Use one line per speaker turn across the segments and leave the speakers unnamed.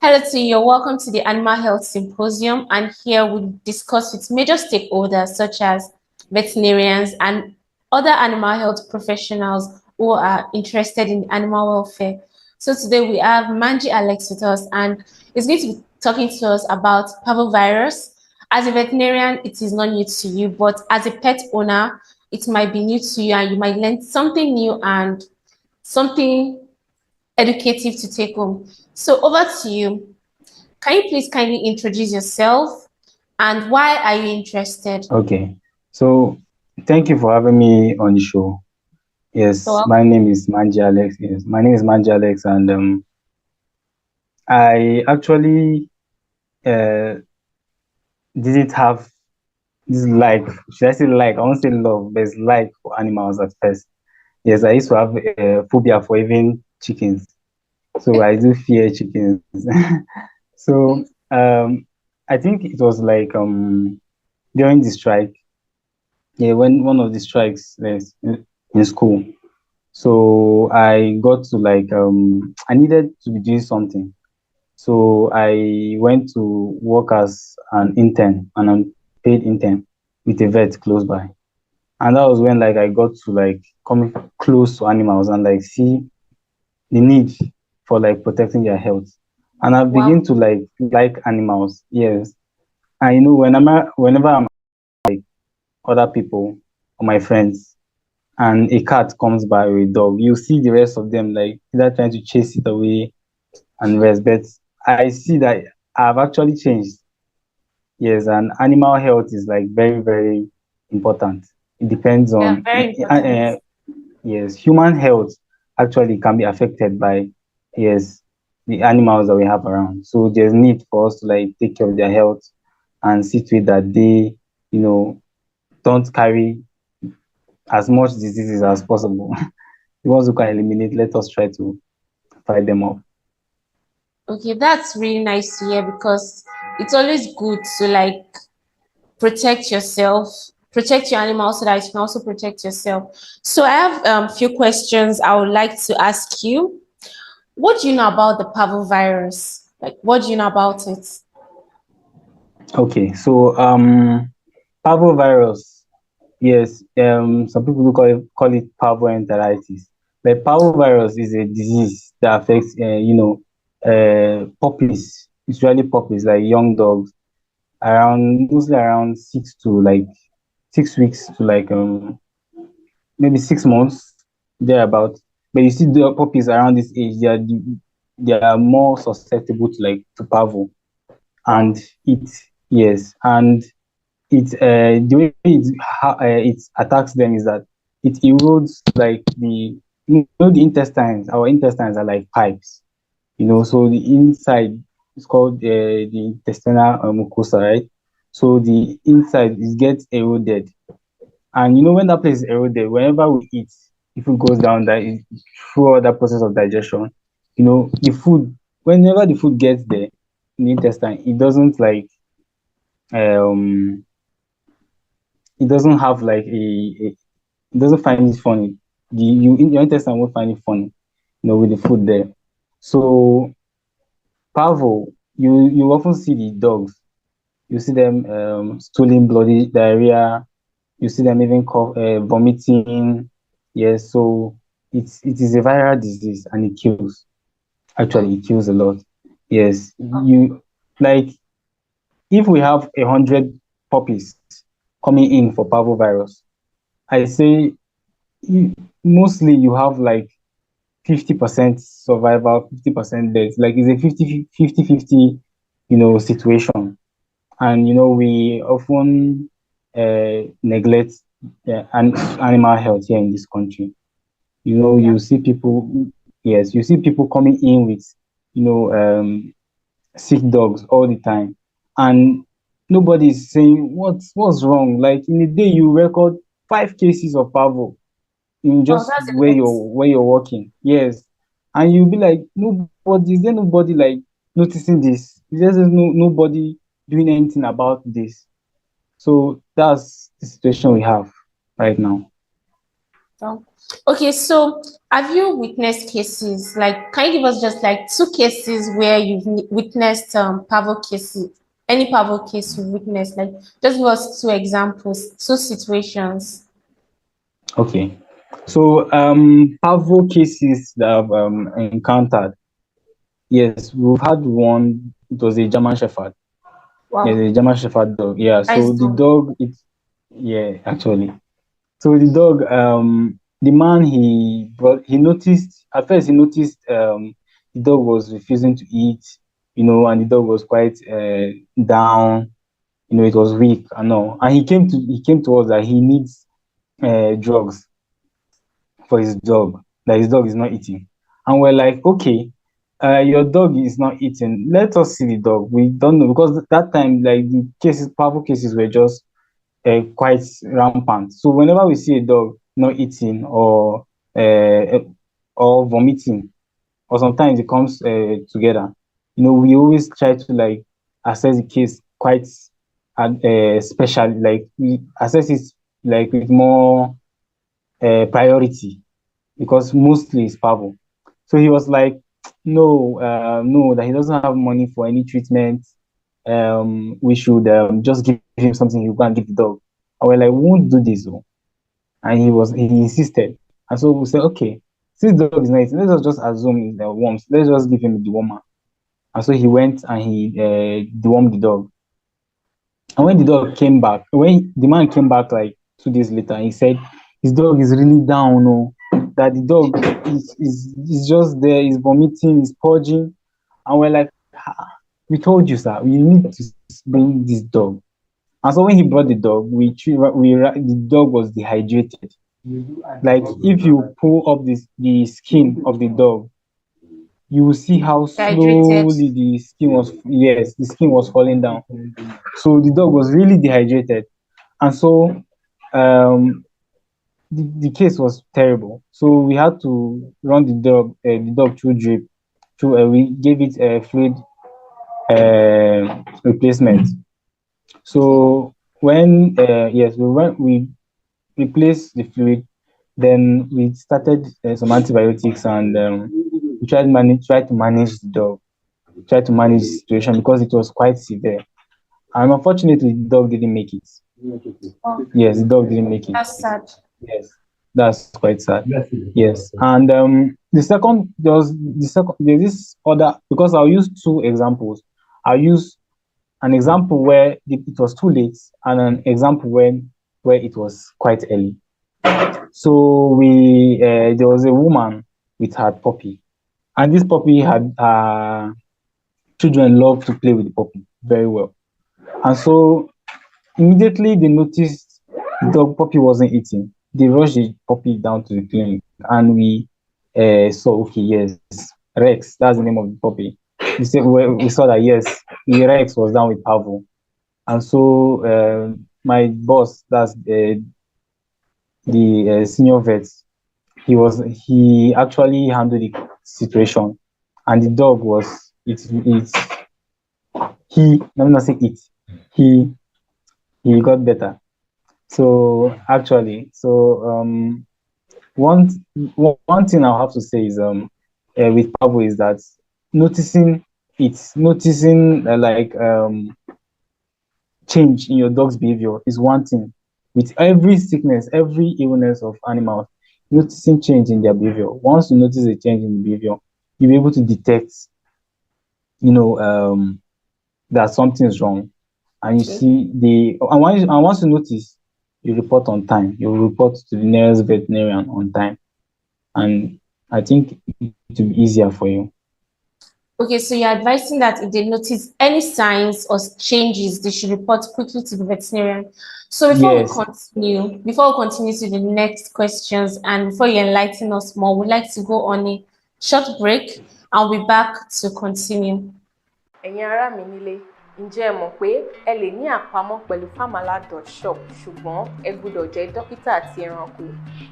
Hello to you. Welcome to the Animal Health Symposium. And here we discuss with major stakeholders such as veterinarians and other animal health professionals who are interested in animal welfare. So today we have Manji Alex with us, and he's going to be talking to us about Parvo virus. As a veterinarian, it is not new to you, but as a pet owner, it might be new to you, and you might learn something new and something educative to take home. So over to you. Can you please kindly introduce yourself and why are you interested?
Okay, so thank you for having me on the show. Yes,
So,
my name is Manji Alex. Yes, my name is Manji Alex, and I actually uh, didn't have this like, should I say like? I won't say love, but it's like for animals at first. Yes, I used to have a phobia for even chickens, so I do fear chickens. So I think it was like during the strike, yeah, when one of the strikes in school. So I got to like I needed to be doing something. So I went to work as an intern, an unpaid intern with a vet close by. And that was when like I got to like come close to animals and like see the need for like protecting their health. And I
wow,
begin to like animals, yes. And whenever I'm other people or my friends, and a cat comes by or a dog, you see the rest of them like either trying to chase it away and rest. But I see that I've actually changed. Yes, and animal health is like very, very important. It depends
yeah,
on,
very important.
yes, human health actually can be affected by, yes, the animals that we have around. So there's need for us to like take care of their health and see to it that they, you know, don't carry as much diseases as possible. The ones who can eliminate, let us try to fight them off.
Okay, that's really nice to hear because it's always good to like protect yourself, protect your animals so that you can also protect yourself. So I have a few questions I would like to ask you. What do you know about the Parvo virus? Like, what do you know about it?
Okay, so Parvo virus, yes, some people do call it parvoenteritis. But Parvo virus is a disease that affects, puppies, usually puppies like young dogs, around mostly around 6 weeks to like maybe 6 months thereabout. But you see the puppies around this age, they are more susceptible to like to parvo,
Wow.
and it yes, and the way it attacks them is that it erodes like the intestines. Our intestines are like pipes, so the inside is called the intestinal mucosa, right? So the inside is gets eroded, and when that place is eroded, whenever we eat, if it goes down that through all that process of digestion, the food, whenever the food gets there in the intestine, um it doesn't have like it doesn't find it funny. Your intestine won't find it funny, with the food there. So parvo, you often see the dogs. You see them stooling, bloody diarrhea. You see them even vomiting. Yes, so it is a viral disease and it kills. Actually, it kills a lot. Yes, you like if we have 100 puppies coming in for parvovirus, I say you, mostly you have like 50% survival, 50% death. Like it's a 50-50, situation. And we often neglect animal health here in this country.
Yeah.
You see people, yes, you see people coming in with, you know, um, sick dogs all the time, and nobody is saying what's wrong. Like in a day, you record 5 cases of parvo in
Oh,
just
that's a
where
lot.
you're working. Yes, and you'll be like, nobody, is there nobody like noticing this? There's nobody doing anything about this. So that's the situation we have right now.
Oh. Okay, so have you witnessed cases, like, can you give us just like 2 cases where you've witnessed Parvo cases? Any Parvo case you witnessed, like, just give us 2 examples, 2 situations.
Okay. So Parvo cases that I've encountered. Yes, we've had one. It was a German Shepherd. Yes,
Wow,
a German Shepherd dog. Yeah.
nice
So the
dog.
dog, it's yeah, actually. So the dog, the man he brought, he noticed at first. He noticed the dog was refusing to eat, and the dog was quite down. It was weak and all. And he came to us that he needs drugs for his dog, that his dog is not eating. And we're like, okay, your dog is not eating. Let us see the dog. We don't know because that time, like the cases, powerful cases were just quite rampant. So whenever we see a dog not eating uh, or vomiting, or sometimes it comes together, we always try to like assess the case quite special. Like we assess it like with more priority because mostly it's Pavo. So he was like, no, no, that he doesn't have money for any treatment. We should just give him something. He'll go and give the dog. And we're like, we won't do this though. And he insisted. And so we said, okay, since the dog is not eating, let's just assume it's the worms. Let's just give him the dewormer. And so he went and he dewormed the dog. And when the dog came back, when the man came back like 2 days later, he said his dog is really down. No, that the dog is just there, he's vomiting, he's purging. And we're like, "Ah, we told you, sir, we need to bring this dog." And so when he brought the dog, the dog was dehydrated. Like if you pull up the skin of the dog, you will see how
Dehydrated.
slowly the skin was falling down. So the dog was really dehydrated. And so the case was terrible. So we had to run the dog through drip. We gave it a fluid replacement.
Okay.
So when yes, we replaced the fluid, then we started some antibiotics and we tried to manage the dog, tried to manage the situation because it was quite severe. And unfortunately, the dog didn't make it.
Oh,
Yes, the dog didn't make it.
that's sad.
Yes, that's quite sad. Yes, and there's this other, because I'll use 2 examples. I'll use an example where it was too late, and an example where it was quite early. So there was a woman with her puppy, and this puppy had children love to play with the puppy very well, and so immediately they noticed the dog puppy wasn't eating. They rushed the puppy down to the clinic, and we saw, okay, yes, Rex, that's the name of the puppy. We saw that yes, the Rex was down with Pavo, and so my boss, that's the senior vet, he actually handled the situation, and the dog was it's he let me not say it he he got better. So actually, one one thing I'll have to say is with Pablo is that noticing like change in your dog's behavior is one thing. With every sickness, every illness of animals, noticing change in their behavior. Once you notice a change in the behavior, you'll be able to detect, you know, that something is wrong. And you
Okay.
see once you notice, you report on time. You report to the nearest veterinarian on time. And I think it will be easier for you.
Okay, so you're advising that if they notice any signs or changes, they should report quickly to the veterinarian. So
Yes.
before we continue to the next questions, and before you enlighten us more, we'd like to go on a short break. I'll be back to continue.
Ẹ̀yin ará mi nílé, ǹjẹ́ ẹ mọ̀ pé ẹ lè ní àpamọ́ pẹ̀lú Famala.shop ṣùgbọ́n ẹ gbọ́dọ̀ jẹ́ dókítà àti ẹranko?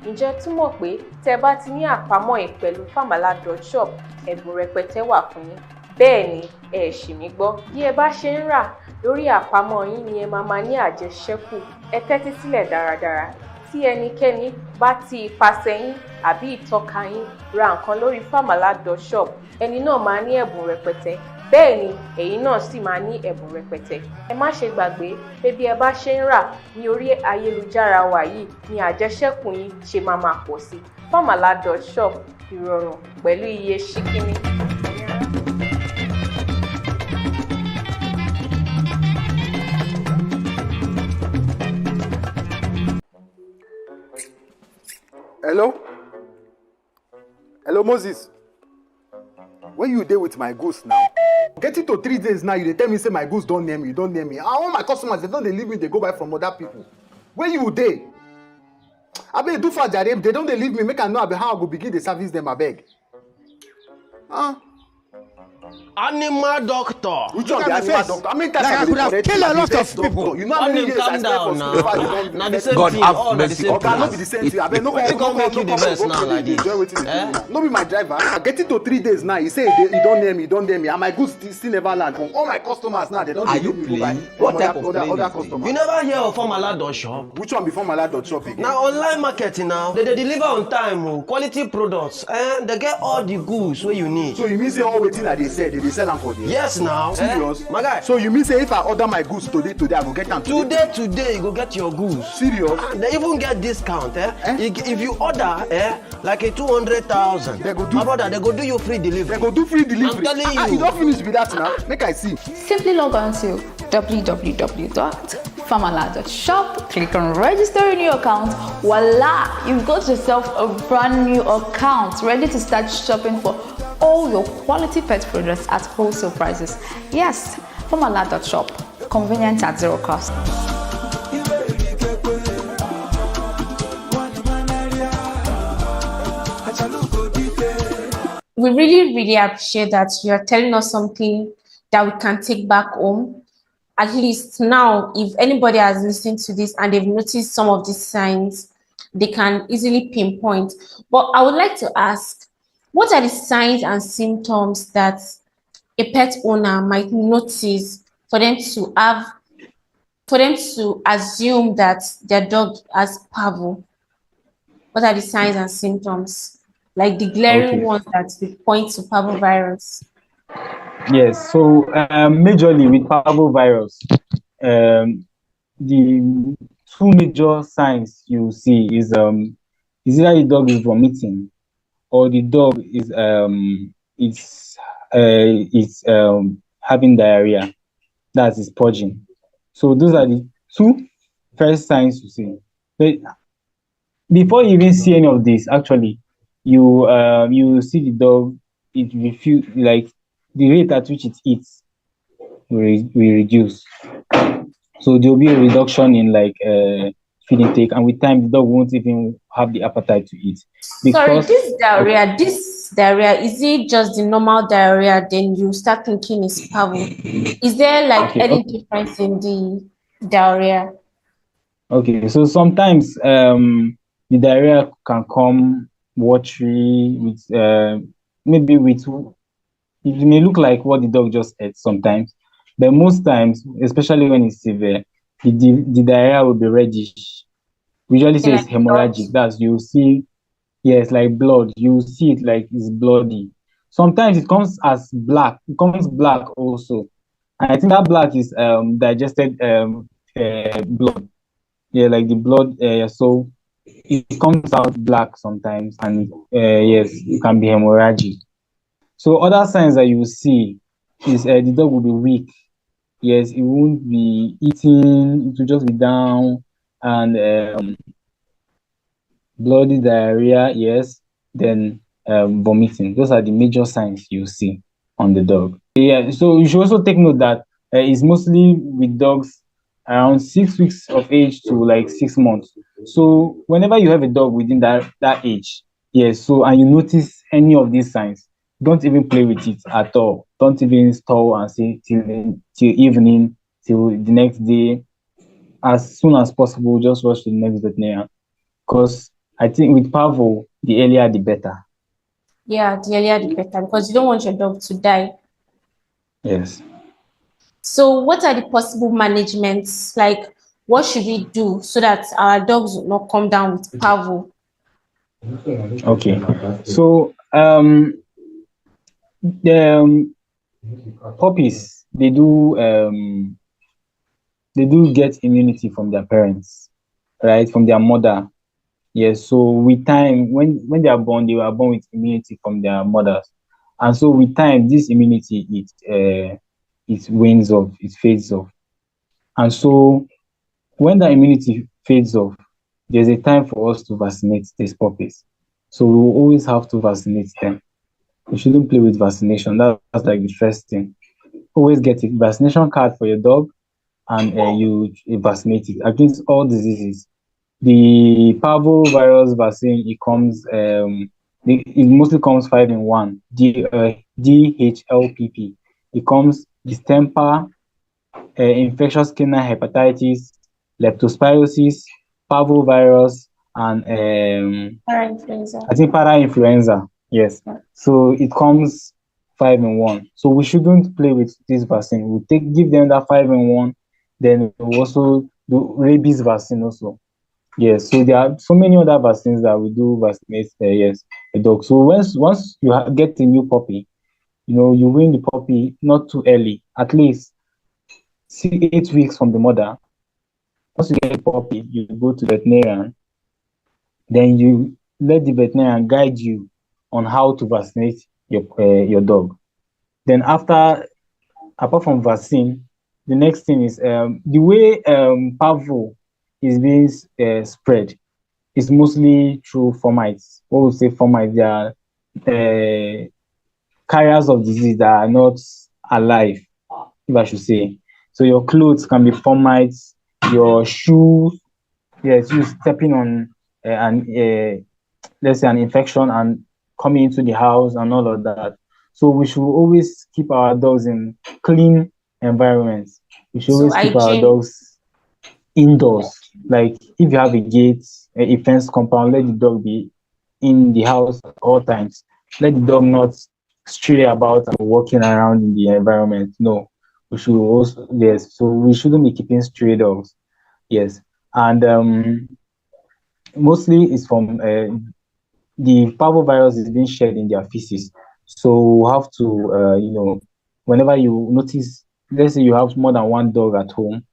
Ǹjẹ́ ẹ túmọ̀ pé tẹ́ bá ti ní àpamọ́ ẹ̀ pẹ̀lú Famala.shop, ẹ̀bùn rẹpẹtẹ wà fún yín? Bẹ́ẹ̀ ni, ẹ ṣì mí gbọ́. Bí ẹ bá ṣe ń rà lórí àpamọ́ yín ni ẹ máa ní àjẹṣẹ́kù. Ẹ tẹ́tí sílẹ̀ dáradára. tí ẹnikẹ́ni bá ti ipasẹ̀ yín àbí ìtọ́ka yín ra nǹkan lórí famala.shop, ẹni náà máa ní ẹ̀bùn rẹpẹtẹ. Bẹ́ẹ̀ ni ẹ̀yin náà sì máa ní ẹ̀bùn rẹpẹtẹ. Ẹ má ṣe gbàgbé pé bí ẹ bá ṣe ń rà ní orí ayélujára wa yìí ni àjẹṣẹ́kù yín ṣe máa pọ̀ sí. famala.shop, ìrọ̀rùn pẹ̀lú iye ṣíkíní.
Hello, Moses. When you dey with my goose now? Getting to 3 days now, you dey tell me say my goose don't near me, don't near me. All my customers, they don't dey leave me, they go buy from other people. Where you dey? Abeg do fast jare, they don't dey leave me, make I know how I go begin dey service them, abeg.
Animal doctor.
Which one be animal doctor? I mean, I could have killed a lot of people. You know how many years I spent for school before I become
Now the same
God
thing.
have
mercy.
Okay, no be the same thing. Abeg, no come
make you the best now like this.
No be my driver. Getting to 3 days now, he say he don't near me, and my goods still never land. All my customers now, they don't.
Are you playing? What type of
other
playing?
customers?
You never hear of famala.shop?
Which one before famala.shop again?
Now online marketing now. They deliver on time, quality products, and they get all the goods where you need.
So you mean say all waiting that they said they sell them for you?
Yes now.
Serious?
My guy.
So you mean say if I order my goods today, I go get them
Today you go get your goods.
Serious?
And they even get discount. If you order like a 200,000,
they go do.
My brother, they go do you free delivery.
They go do free delivery.
I'm telling you.
You don't finish with that now. Make I see.
Simply log on to www.famala.shop, click on register a new account. Voila! You've got yourself a brand new account ready to start shopping for all your quality pet products at wholesale prices. Yes, famala.shop, convenient at zero cost.
We really appreciate that you are telling us something that we can take back home. At least now, if anybody has listened to this and they've noticed some of these signs, they can easily pinpoint. But I would like to ask, what are the signs and symptoms that a pet owner might notice for them to assume that their dog has parvo? What are the signs and symptoms? Like the glaring ones that would point to Parvo virus.
Yes, so majorly with Parvo virus, the two major signs you see is either the dog is vomiting or the dog is having diarrhea. That is purging. So those are the two first signs you see. But before you even see any of this, actually, you see the dog, it refuse, like the rate at which it eats will reduce. So there will be a reduction in feed intake, and with time the dog won't even have the appetite to eat.
Sorry, this diarrhea, is it just the normal diarrhea? Then you start thinking it's parvo. Is there any difference in the diarrhea?
Okay, so sometimes the diarrhea can come watery with maybe with it may look like what the dog just ate sometimes, but most times, especially when it's severe, the diarrhea will be reddish. We usually say it's hemorrhagic. That's you see, yes, like blood. You see it like it's bloody. Sometimes it comes as black. It comes black also, and I think that black is digested blood. Yeah, like the blood. So it comes out black sometimes, and yes, it can be hemorrhagic. So other signs that you see is the dog will be weak. Yes, it won't be eating, it will just be down, and bloody diarrhea, yes, then vomiting. Those are the major signs you see on the dog. Yeah, so you should also take note that it's mostly with dogs around 6 weeks of age to 6 months. So whenever you have a dog within that age, yes, so and you notice any of these signs, don't even play with it at all. Don't even stall and say till evening, till the next day. As soon as possible, just rush to the next veterinarian. Because I think with Parvo, the earlier the better.
Yeah, the earlier the better, because you don't want your dog to die.
Yes.
So what are the possible managements? Like, what should we do so that our dogs will not come down with parvo?
Okay. So the puppies, they do get immunity from their parents, right? From their mother. Yes. So with time, when they are born, they were born with immunity from their mothers, and so with time, this immunity it wanes off, it fades off, and so when the immunity fades off, there's a time for us to vaccinate these puppies. So we will always have to vaccinate them. You shouldn't play with vaccination. That's like the first thing. Always get a vaccination card for your dog, and you vaccinate it against all diseases. The Parvo virus vaccine, it mostly comes 5 in 1. DHLPP. It comes distemper, infectious canine hepatitis, leptospirosis, parvovirus, and
Parainfluenza.
I think para-influenza. Yes. So it comes 5 in 1. So we shouldn't play with this vaccine. Give them that 5 in 1. Then we also do rabies vaccine also. Yes. So there are so many other vaccines that we do vaccinate. Yes, a dog. So once you get a new puppy, you wean the puppy not too early. At least 8 weeks from the mother. Once you get a puppy, you go to the veterinarian. Then you let the veterinarian guide you on how to vaccinate your dog. Then apart from vaccine, the next thing is the way parvo is being spread is mostly through fomites. What we say fomites, they are carriers of disease that are not alive, if I should say. So your clothes can be fomites, your shoes, yes, you stepping on let's say an infection and coming into the house and all of that. So we should always keep our dogs in clean environments. We should always keep our dogs indoors. Like if you have a gate, a fenced compound, let the dog be in the house at all times. Let the dog not stray about and walking around in the environment. No, we should also, yes. So we shouldn't be keeping stray dogs. Yes, and mostly it's from the parvo virus is being shed in their feces. So we have to, whenever you notice, let's say you have more than one dog at home,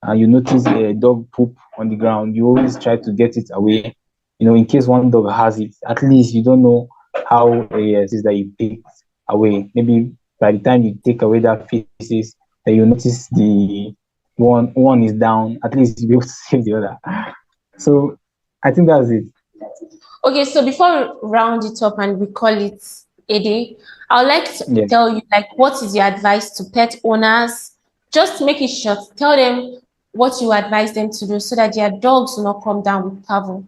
and you notice a dog poop on the ground, you always try to get it away. In case one dog has it, at least you don't know how it is that you picked away. Maybe by the time you take away that feces, then you notice the one is down. At least you'll be able to save the other. So I think that's it.
Okay, so before we round it up and we call it a day, I would like to tell you, what is your advice to pet owners? Just make it short. Tell them what you advise them to do so that their dogs will not come down with parvo.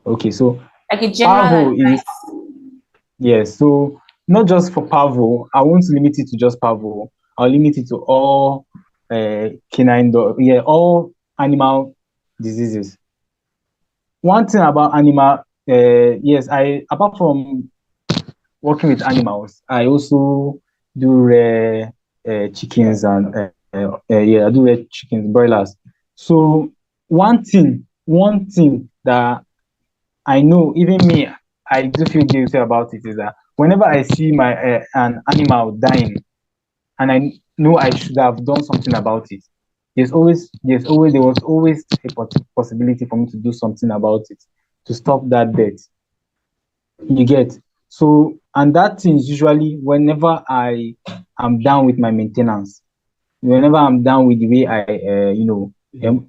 Okay, so
like a general advice.
Yes, so not just for parvo. I won't limit it to just parvo. I'll limit it to all canine dog, all animal diseases. One thing about animal, yes, apart from working with animals, I also do rare chickens and I do rare chickens, broilers. So one thing that I know, even me, I do feel guilty about it, is that whenever I see an animal dying, and I know I should have done something about it, there was always a possibility for me to do something about it to stop that death. You get? So, and that thing is usually whenever I am down with my maintenance, whenever I'm down with the way I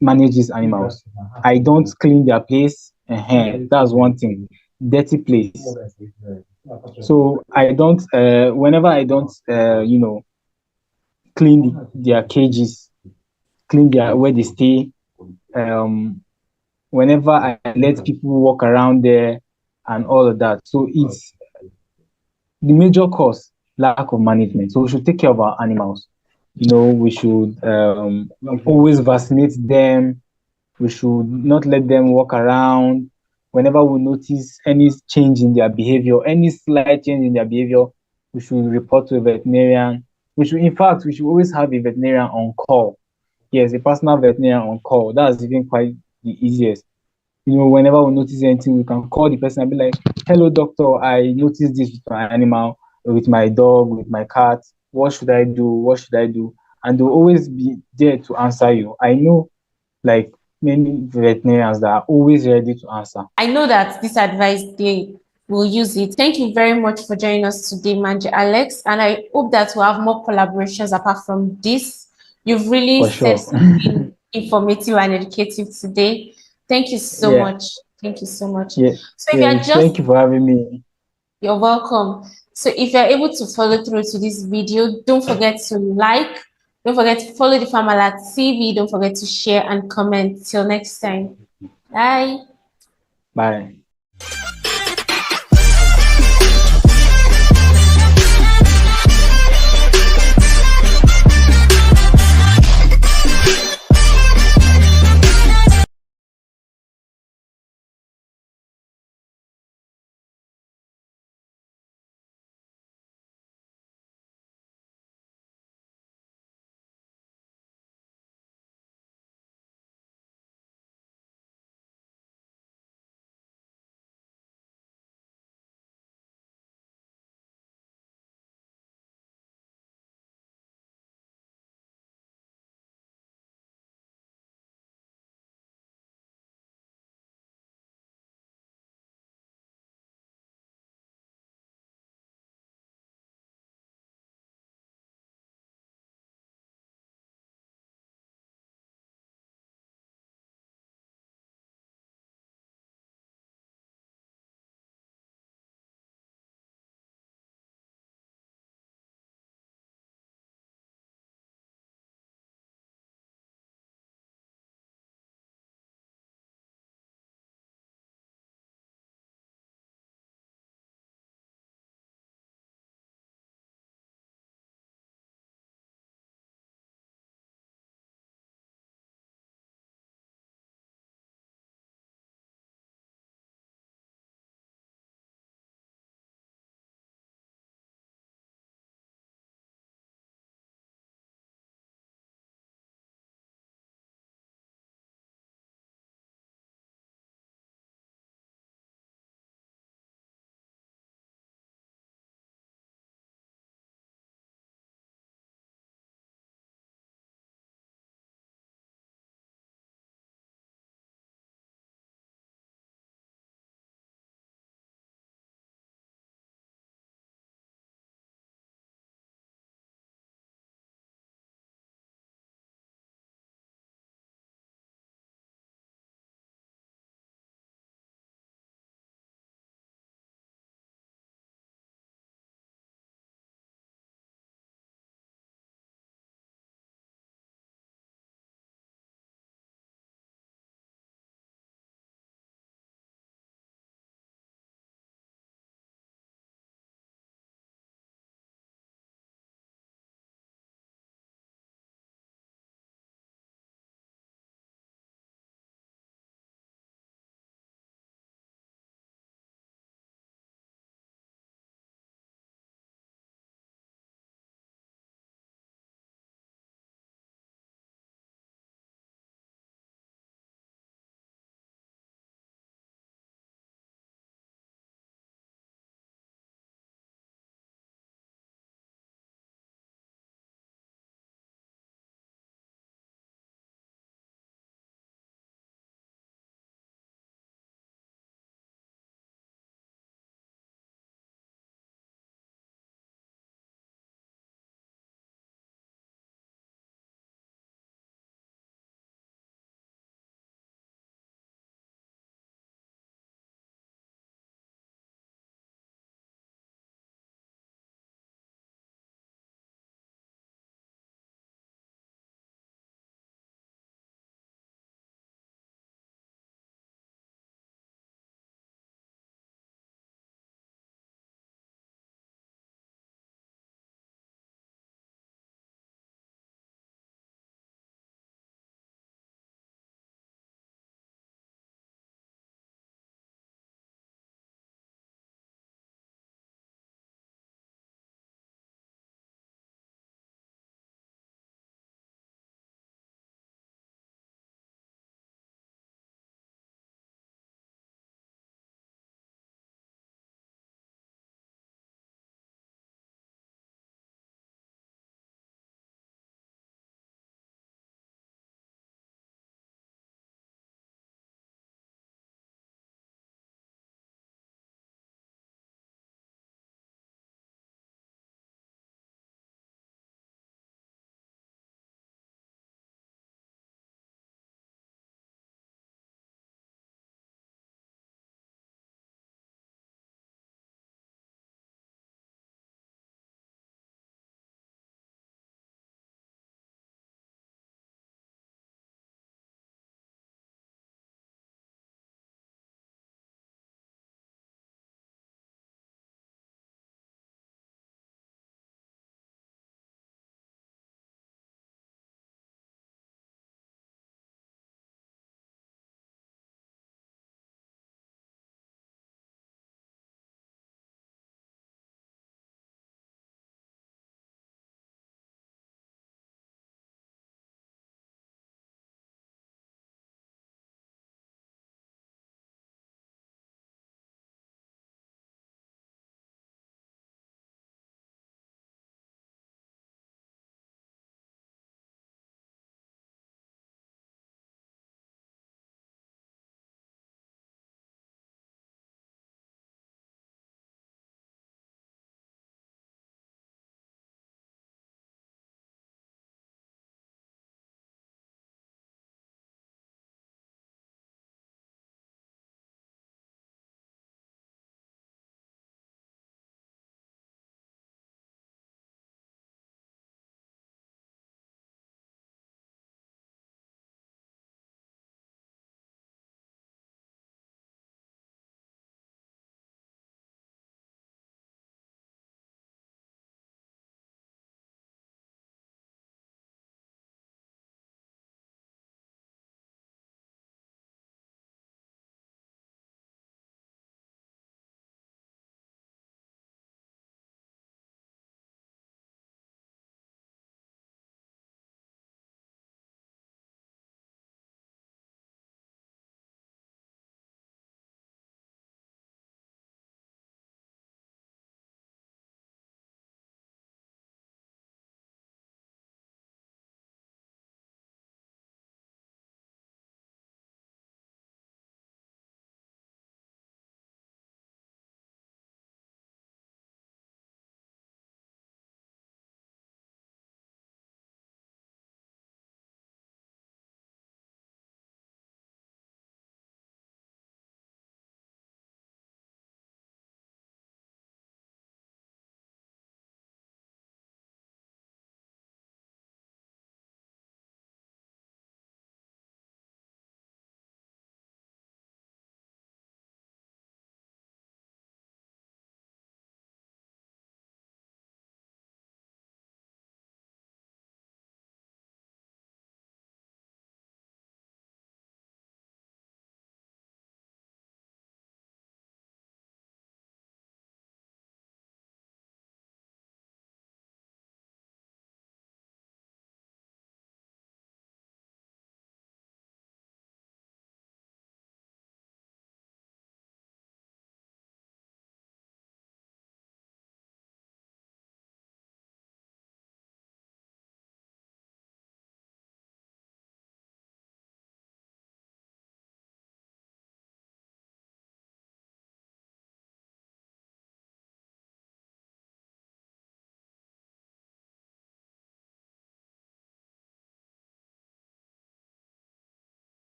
manage these animals, I don't clean their place. That's one thing. Dirty place. So I don't. Whenever I don't, clean their cages, clean where they stay. Whenever I let people walk around there and all of that. So it's the major cause, lack of management. So we should take care of our animals. We should always vaccinate them. We should not let them walk around. Whenever we notice any change in their behavior, any slight change in their behavior, we should report to a veterinarian. In fact, we should always have a veterinarian on call. yes, a personal veterinarian on call. That's even quite the easiest. Whenever we notice anything, we can call the person and be like, "Hello, doctor. I noticed this with my animal, with my dog, with my cat. What should I do? What should I do?" And they'll always be there to answer you. I know, like many veterinarians that are always ready to answer.
I know that this advice they will use it. Thank you very much for joining us today, Manje Alex. And I hope that we'll have more collaborations apart from this. You've really
For
said
sure.
something informative and educative today. Thank you so
Yeah.
much. Thank you so much.
Yeah.
So if you're
Yes.
just,
Thank you for having me.
you're welcome. So if you're able to follow through to this video, don't forget to like, don't forget to follow the Farmalat TV, don't forget to share and comment. Till next time. Bye.
Bye.